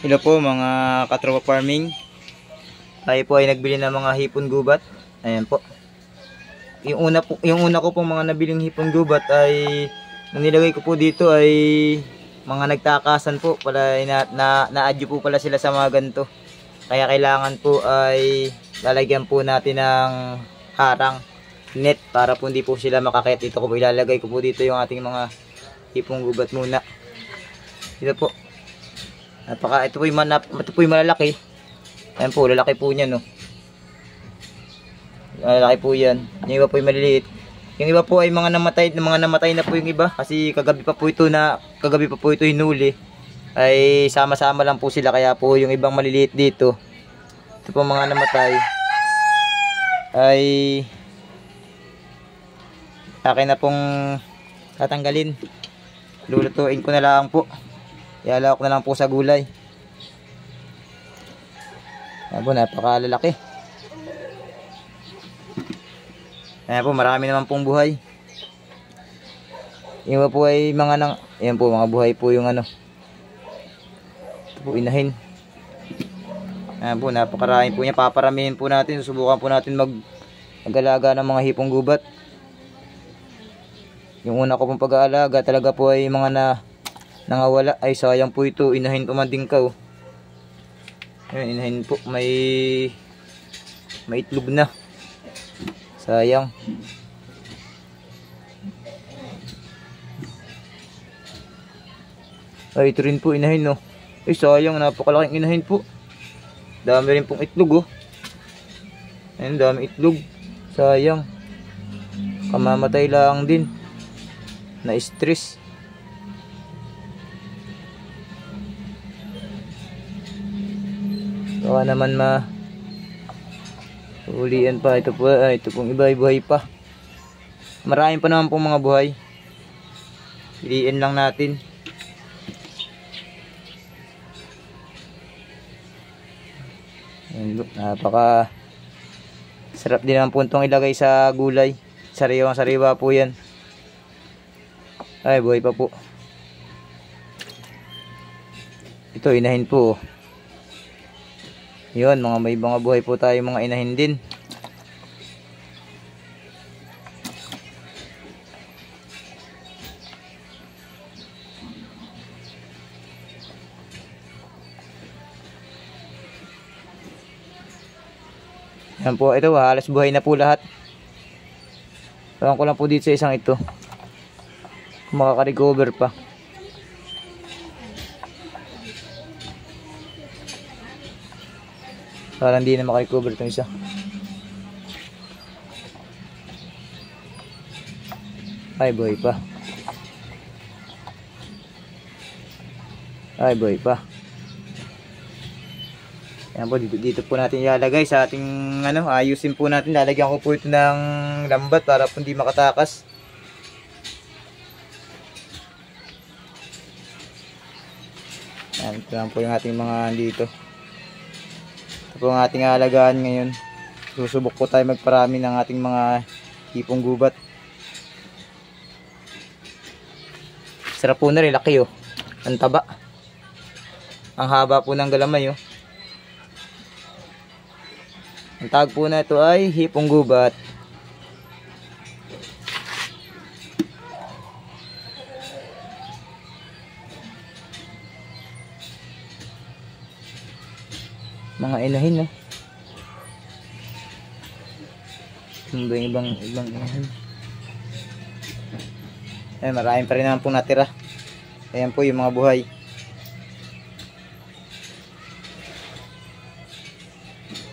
Hello po mga katropa farming. Tayo po ay nagbili ng mga hipon gubat. Ayan po. Yung una ko pong mga nabiling hipon gubat ay nung nilagay ko po dito ay mga nagtakasan po pala na-adyo po pala sila sa mga ganito. Kaya kailangan po ay lalagyan po natin ng harang net para po hindi po sila makakayat. Dito ko po ilalagay ko po dito yung ating mga hipon gubat muna. Dito po. Ito po yung malalaki. Ayan po, lalaki po niya, no. Lalaki po yan. Yung iba po yung maliliit. Yung iba po ay mga namatay na po yung iba. Kasi kagabi pa po ito hinuli. Ay sama-sama lang po sila. Kaya po yung ibang maliliit dito. Ito po mga namatay. Ay akin na pong tatanggalin. Lulutuin ko na lang po. Ialawak na lang po sa gulay. Ayan po, napakalalaki. Ayan po, marami naman pong buhay. Yung iba po ay ayan po, mga buhay po yung ano. Ito po, inahin. Ayan po, napakarami po niya. Paparamihin po natin. Susubukan po natin mag-alaga ng mga hipong gubat. Yung una ko pong pag-aalaga talaga po ay mga nangawala. Ay sayang po ito, inahin tumanding ka, oh. Ayun, inahin po, may itlog na, sayang. Ay ito rin po, inahin, no. Ay sayang, napakalaking inahin po. Dami rin pong itlog, oh. Ayun, dami itlog, sayang. Kamamatay lang din, na stress. Baka naman ulian pa. Ito pong iba ay buhay pa. Marami pa naman pong mga buhay. Piliin lang natin. Napaka sarap din naman po itong ilagay sa gulay. Sariwang sariwa po yan. Ay buhay pa po. Ito inahin po, oh. Yun, may mga buhay po tayo, mga inahin din. Yan po, ito halos buhay na po lahat. Parang ko lang po dito sa isang ito. Makaka-recover pa. Parang hindi na makarecover itong isa. Ay boy pa. Ay boy pa. Yan po, dito po natin ilalagay sa ating ayusin po natin. Lalagyan ko po ito ng lambat para po hindi makatakas. Yan, ito lang po yung ating mga dito. Ito po ang ating alagaan ngayon. Susubok po tayo magparami ng ating mga hipong gubat. Sarap po na rin, laki, oh. Ang taba. Ang haba po ng galamay, oh. Ang tawag po na ito ay hipong gubat. Mga inahin, no? Ibang inahin. Marami pa rin naman pong natira. Ayan po yung mga buhay.